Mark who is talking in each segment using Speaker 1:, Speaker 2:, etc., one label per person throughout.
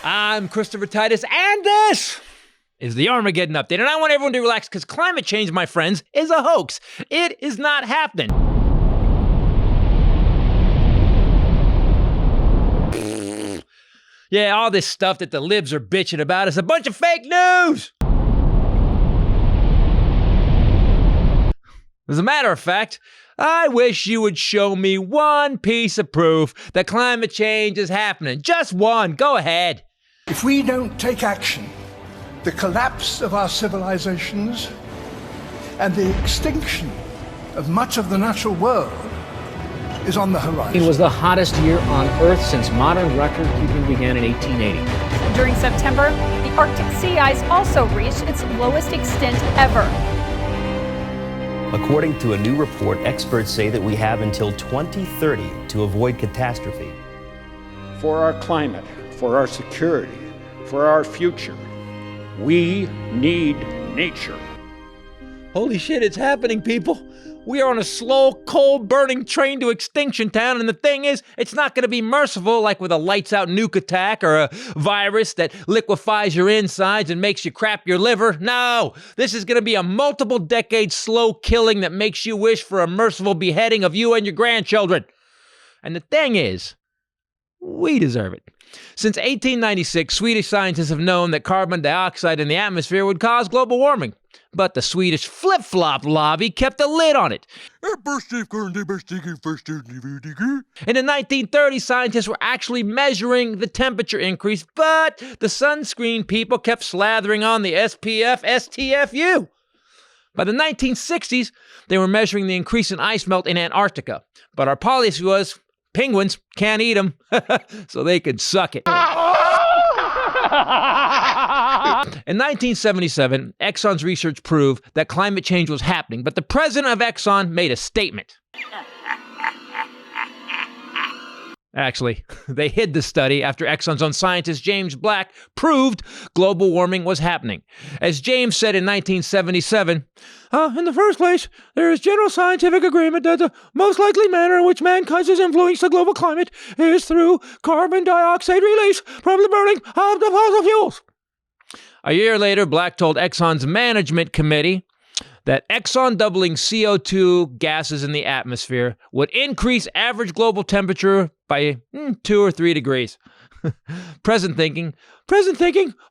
Speaker 1: I'm Christopher Titus, and this is the Armageddon Update. And I want everyone to relax because climate change, my friends, is a hoax. It is not happening. Yeah, all this stuff that the libs are bitching about is a bunch of fake news. As a matter of fact, I wish you would show me one piece of proof that climate change is happening. Just one. Go ahead.
Speaker 2: If we don't take action, the collapse of our civilizations and the extinction of much of the natural world is on the horizon.
Speaker 3: It was the hottest year on Earth since modern record keeping began in 1880.
Speaker 4: During September, the Arctic sea ice also reached its lowest extent ever.
Speaker 5: According to a new report, experts say that we have until 2030 to avoid catastrophe.
Speaker 6: For our climate, for our security, for our future, we need nature.
Speaker 1: Holy shit, it's happening, people. We are on a slow, coal-burning train to extinction town, and the thing is, it's not going to be merciful like with a lights-out nuke attack or a virus that liquefies your insides and makes you crap your liver. No, this is going to be a multiple-decade slow killing that makes you wish for a merciful beheading of you and your grandchildren. And the thing is, we deserve it. Since 1896, Swedish scientists have known that carbon dioxide in the atmosphere would cause global warming. But the Swedish flip-flop lobby kept a lid on it. In the 1930s, scientists were actually measuring the temperature increase, but the sunscreen people kept slathering on the SPF, STFU. By the 1960s, they were measuring the increase in ice melt in Antarctica. But our policy was, penguins, can't eat them, so they could suck it. In 1977, Exxon's research proved that climate change was happening, but the president of Exxon made a statement. Actually, they hid the study after Exxon's own scientist, James Black, proved global warming was happening. As James said in 1977, in the first place, there is general scientific agreement that the most likely manner in which mankind has influenced the global climate is through carbon dioxide release from the burning of the fossil fuels. A year later, Black told Exxon's management committee that Exxon doubling CO2 gases in the atmosphere would increase average global temperature by 2 or 3 degrees. Present thinking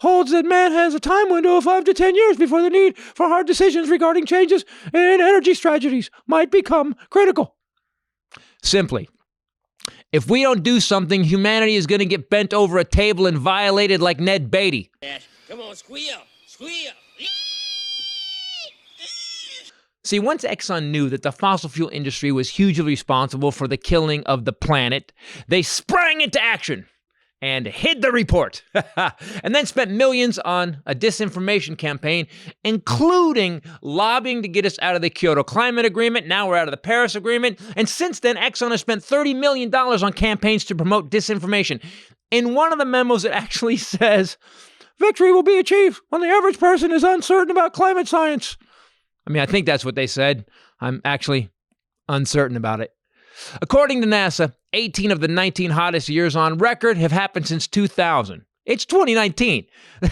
Speaker 1: holds that man has a time window of 5 to 10 years before the need for hard decisions regarding changes in energy strategies might become critical. Simply, if we don't do something, humanity is going to get bent over a table and violated like Ned Beatty.
Speaker 7: Come on, squeal, squeal.
Speaker 1: See, once Exxon knew that the fossil fuel industry was hugely responsible for the killing of the planet, they sprang into action and hid the report, and then spent millions on a disinformation campaign, including lobbying to get us out of the Kyoto Climate Agreement. Now we're out of the Paris Agreement, and since then, Exxon has spent $30 million on campaigns to promote disinformation. In one of the memos, it actually says, "Victory will be achieved when the average person is uncertain about climate science." I mean, I think that's what they said. I'm actually uncertain about it. According to NASA, 18 of the 19 hottest years on record have happened since 2000. It's 2019.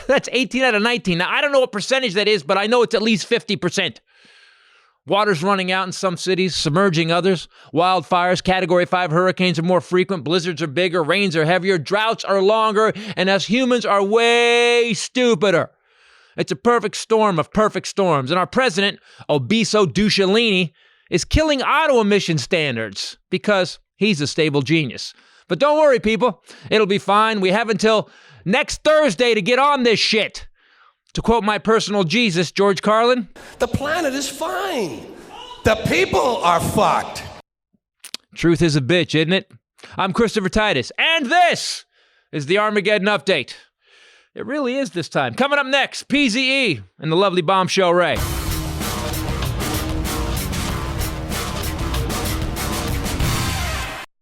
Speaker 1: That's 18 out of 19. Now, I don't know what percentage that is, but I know it's at least 50%. Water's running out in some cities, submerging others. Wildfires, Category 5 hurricanes are more frequent. Blizzards are bigger. Rains are heavier. Droughts are longer. And us humans are way stupider. It's a perfect storm of perfect storms. And our president, Obiso Duscalini, is killing auto emission standards because he's a stable genius. But don't worry, people. It'll be fine. We have until next Thursday to get on this shit. To quote my personal Jesus, George Carlin,
Speaker 7: The planet is fine. The people are fucked.
Speaker 1: Truth is a bitch, isn't it? I'm Christopher Titus, and this is the Armageddon Update. It really is this time. Coming up next, PZE and the lovely Bombshell Ray.